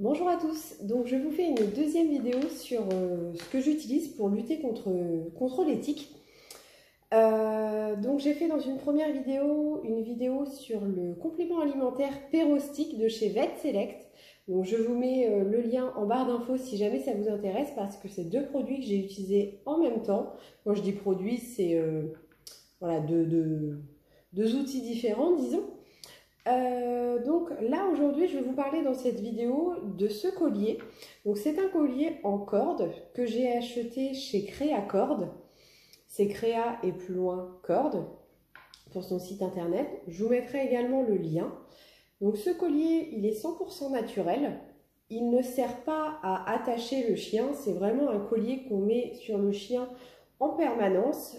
Bonjour à tous, donc je vous fais une deuxième vidéo sur ce que j'utilise pour lutter contre les tiques. Donc j'ai fait dans une première vidéo une vidéo sur le complément alimentaire Perostic de chez Vet Select. Donc je vous mets le lien en barre d'infos si jamais ça vous intéresse parce que c'est deux produits que j'ai utilisés en même temps. Quand je dis produits, c'est voilà, deux outils différents, disons. Donc là aujourd'hui je vais vous parler dans cette vidéo de ce collier. Donc c'est un collier en corde que j'ai acheté chez Créa Corde. C'est Créa et plus loin Corde pour son site internet. Je vous mettrai également le lien. Donc ce collier il est 100% naturel. Il ne sert pas à attacher le chien. C'est vraiment un collier qu'on met sur le chien en permanence.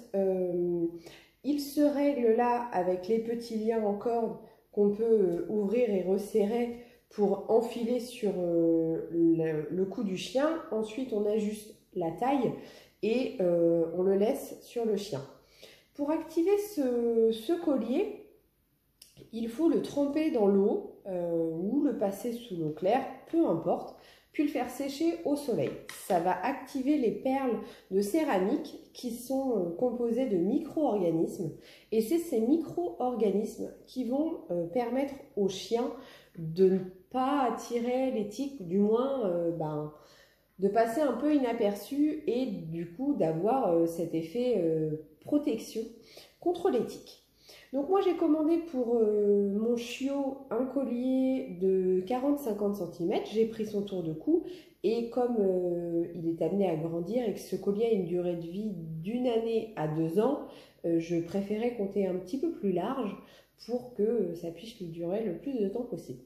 Il se règle là avec les petits liens en corde qu'on peut ouvrir et resserrer pour enfiler sur le cou du chien. Ensuite, on ajuste la taille et on le laisse sur le chien. Pour activer ce collier, il faut le tremper dans l'eau ou le passer sous l'eau claire, peu importe, puis le faire sécher au soleil. Ça va activer les perles de céramique qui sont composées de micro-organismes. Et c'est ces micro-organismes qui vont permettre aux chiens de ne pas attirer les tiques, du moins de passer un peu inaperçu et du coup d'avoir cet effet protection contre les tiques. Donc moi j'ai commandé pour mon chiot un collier de 40-50 cm, j'ai pris son tour de cou et comme il est amené à grandir et que ce collier a une durée de vie d'1 année à 2 ans, je préférais compter un petit peu plus large pour que ça puisse lui durer le plus de temps possible.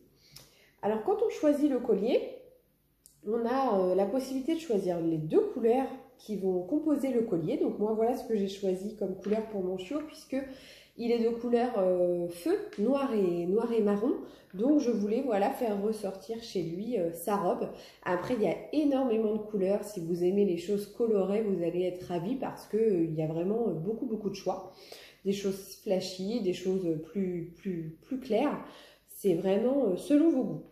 Alors quand on choisit le collier, on a la possibilité de choisir les deux couleurs qui vont composer le collier. Donc moi voilà ce que j'ai choisi comme couleur pour mon chiot puisque il est de couleur feu, noir et marron. Donc je voulais voilà faire ressortir chez lui sa robe. Après il y a énormément de couleurs. Si vous aimez les choses colorées, vous allez être ravis parce qu'il y a vraiment beaucoup de choix. Des choses flashy, des choses plus claires. C'est vraiment selon vos goûts.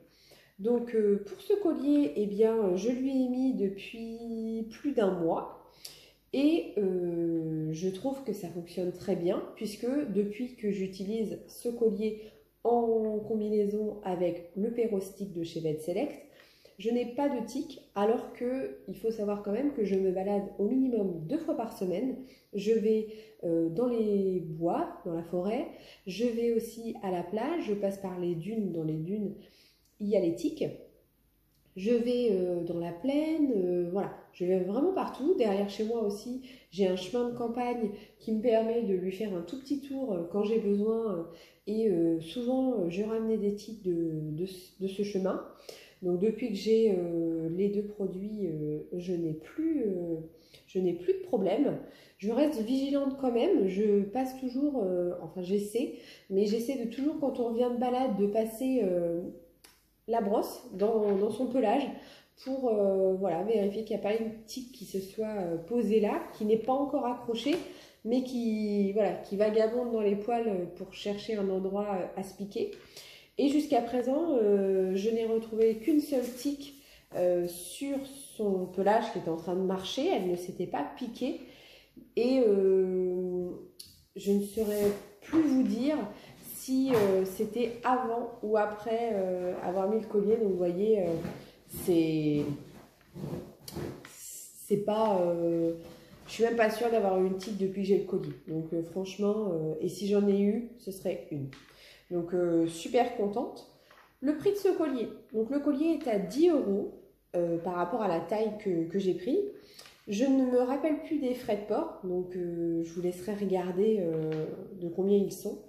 Donc pour ce collier, eh bien, je lui ai mis depuis plus d'1 mois. Et je trouve que ça fonctionne très bien puisque depuis que j'utilise ce collier en combinaison avec le Perostic de chez Vet Select, je n'ai pas de tiques alors qu'il faut savoir quand même que je me balade au minimum 2 fois par semaine. Je vais dans les bois, dans la forêt, je vais aussi à la plage, je passe par les dunes, dans les dunes il y a les tiques. Je vais dans la plaine, voilà, je vais vraiment partout. Derrière chez moi aussi, j'ai un chemin de campagne qui me permet de lui faire un tout petit tour quand j'ai besoin. Et souvent, je ramenais des tiques de ce chemin. Donc depuis que j'ai les deux produits, je n'ai plus de problème. Je reste vigilante quand même. Je passe toujours, enfin j'essaie, mais j'essaie de toujours quand on revient de balade de passer la brosse dans son pelage pour voilà, vérifier qu'il n'y a pas une tique qui se soit posée là, qui n'est pas encore accrochée, mais qui vagabonde dans les poils pour chercher un endroit à se piquer. Et jusqu'à présent, je n'ai retrouvé qu'une seule tique sur son pelage qui était en train de marcher, elle ne s'était pas piquée. Et je ne saurais plus vous dire si c'était avant ou après avoir mis le collier. Donc vous voyez, c'est pas... je suis même pas sûre d'avoir eu une tique depuis que j'ai le collier. Donc franchement, et si j'en ai eu, ce serait une. Donc super contente. Le prix de ce collier. Donc le collier est à 10 € par rapport à la taille que j'ai pris. Je ne me rappelle plus des frais de port, donc je vous laisserai regarder de combien ils sont.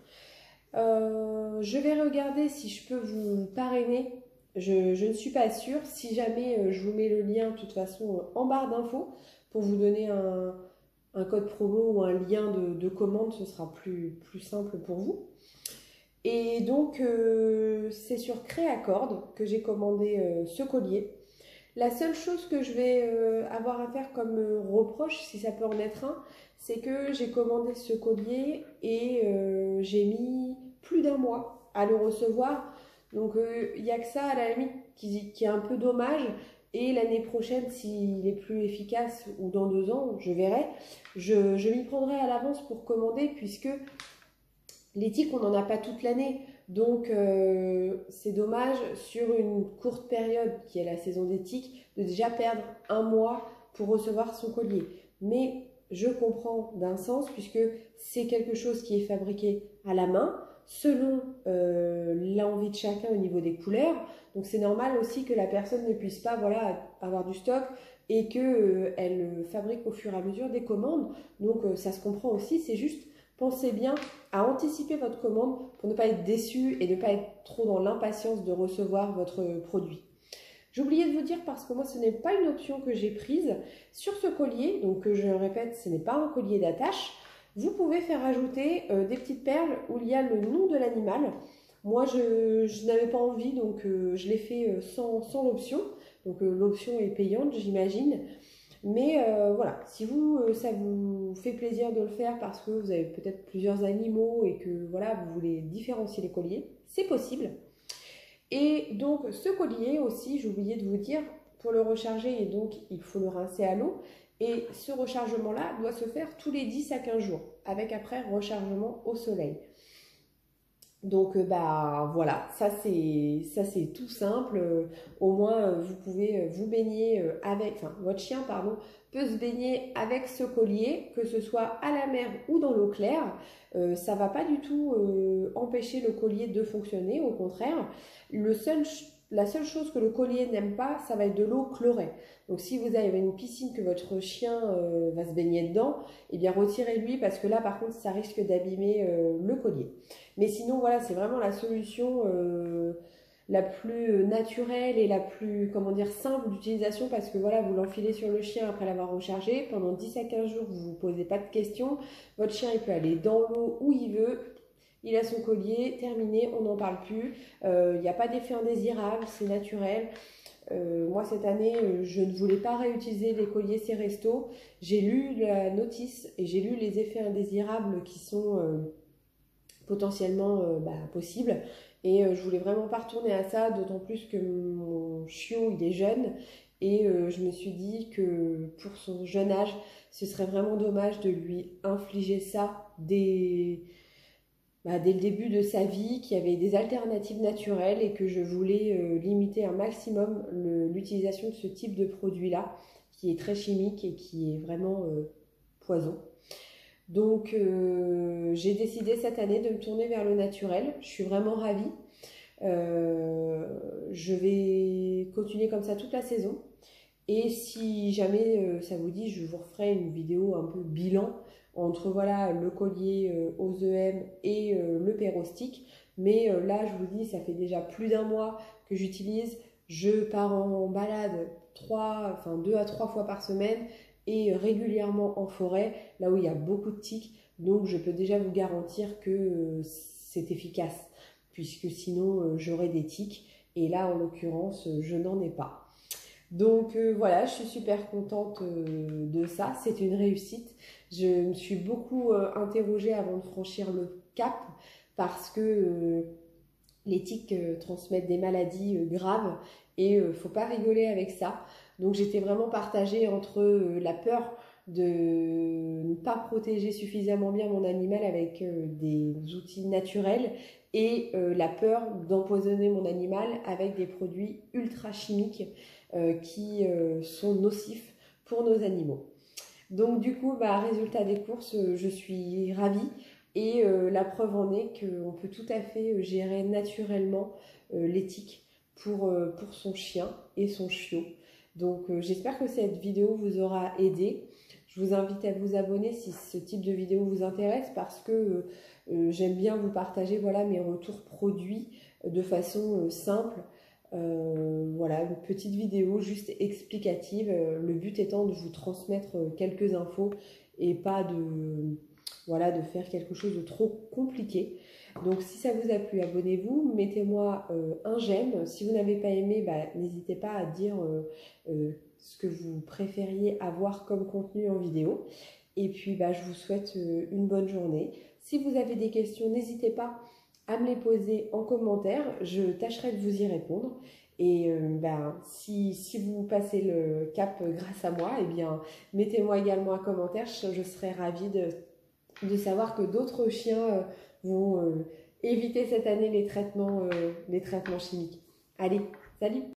Je vais regarder si je peux vous parrainer. Je ne suis pas sûre. Si jamais je vous mets le lien de toute façon en barre d'infos pour vous donner un code promo ou un lien de commande, ce sera plus simple pour vous. Et donc c'est sur Créacorde que j'ai commandé ce collier. La seule chose que je vais avoir à faire comme reproche, si ça peut en être un, c'est que j'ai commandé ce collier et j'ai mis plus d'1 mois à le recevoir. Donc il n'y a que ça, à la limite, qui est un peu dommage. Et l'année prochaine, s'il est plus efficace, ou dans 2 ans, je verrai, je m'y prendrai à l'avance pour commander, puisque les tiques, on n'en a pas toute l'année. Donc, c'est dommage, sur une courte période, qui est la saison des tiques, de déjà perdre 1 mois pour recevoir son collier. Mais je comprends d'un sens, puisque c'est quelque chose qui est fabriqué à la main, selon l'envie de chacun au niveau des couleurs. Donc c'est normal aussi que la personne ne puisse pas avoir du stock et qu'elle fabrique au fur et à mesure des commandes. Donc ça se comprend aussi, c'est juste pensez bien à anticiper votre commande pour ne pas être déçu et ne pas être trop dans l'impatience de recevoir votre produit. J'ai oublié de vous dire, parce que moi ce n'est pas une option que j'ai prise sur ce collier, donc je le répète, ce n'est pas un collier d'attache. Vous pouvez faire ajouter des petites perles où il y a le nom de l'animal. Moi, je n'avais pas envie, donc je l'ai fait sans l'option. Donc l'option est payante, j'imagine. Mais voilà, si ça vous fait plaisir de le faire parce que vous avez peut-être plusieurs animaux et que voilà, vous voulez différencier les colliers, c'est possible. Et donc ce collier aussi, j'ai oublié de vous dire, pour le recharger, et donc il faut le rincer à l'eau. Et ce rechargement-là doit se faire tous les 10 à 15 jours, avec après rechargement au soleil. Donc voilà, ça c'est tout simple. Au moins vous pouvez vous baigner votre chien peut se baigner avec ce collier, que ce soit à la mer ou dans l'eau claire. Ça va pas du tout empêcher le collier de fonctionner, au contraire. La seule chose que le collier n'aime pas, ça va être de l'eau chlorée. Donc si vous avez une piscine que votre chien va se baigner dedans, eh bien retirez-lui, parce que là par contre ça risque d'abîmer le collier. Mais sinon voilà, c'est vraiment la solution la plus naturelle et la plus simple d'utilisation, parce que voilà, vous l'enfilez sur le chien après l'avoir rechargé. Pendant 10 à 15 jours, vous ne vous posez pas de questions. Votre chien il peut aller dans l'eau où il veut. Il a son collier, terminé, on n'en parle plus. Il n'y a pas d'effet indésirable, c'est naturel. Moi cette année, je ne voulais pas réutiliser les colliers Ceresto. J'ai lu la notice et j'ai lu les effets indésirables qui sont potentiellement possibles. Et je voulais vraiment pas retourner à ça, d'autant plus que mon chiot il est jeune. Et je me suis dit que pour son jeune âge, ce serait vraiment dommage de lui infliger ça dès le début de sa vie, qu'il y avait des alternatives naturelles et que je voulais limiter un maximum l'utilisation de ce type de produit-là, qui est très chimique et qui est vraiment poison. Donc j'ai décidé cette année de me tourner vers le naturel. Je suis vraiment ravie. Je vais continuer comme ça toute la saison. Et si jamais ça vous dit, je vous referai une vidéo un peu bilan entre le collier aux EM et le Perrostic. Mais là, je vous dis, ça fait déjà plus d'1 mois que j'utilise. Je pars en balade 2 à 3 fois par semaine et régulièrement en forêt, là où il y a beaucoup de tiques. Donc, je peux déjà vous garantir que c'est efficace, puisque sinon, j'aurais des tiques. Et là, en l'occurrence, je n'en ai pas. Donc voilà, je suis super contente de ça, c'est une réussite. Je me suis beaucoup interrogée avant de franchir le cap, parce que les tiques transmettent des maladies graves et faut pas rigoler avec ça. Donc j'étais vraiment partagée entre la peur de ne pas protéger suffisamment bien mon animal avec des outils naturels et la peur d'empoisonner mon animal avec des produits ultra chimiques qui sont nocifs pour nos animaux. Donc du coup, résultat des courses, je suis ravie. Et la preuve en est qu'on peut tout à fait gérer naturellement les tiques pour son chien et son chiot. Donc j'espère que cette vidéo vous aura aidé. Je vous invite à vous abonner si ce type de vidéo vous intéresse, parce que j'aime bien vous partager mes retours produits de façon simple. Une petite vidéo juste explicative. Le but étant de vous transmettre quelques infos et pas de faire quelque chose de trop compliqué. Donc si ça vous a plu, abonnez-vous, mettez-moi un j'aime. Si vous n'avez pas aimé, n'hésitez pas à dire ce que vous préfériez avoir comme contenu en vidéo. Et puis je vous souhaite une bonne journée. Si vous avez des questions, n'hésitez pas à me les poser en commentaire, je tâcherai de vous y répondre. Et si vous passez le cap grâce à moi, eh bien, mettez-moi également un commentaire. Je serais ravie de savoir que d'autres chiens vont éviter cette année les traitements chimiques. Allez, salut!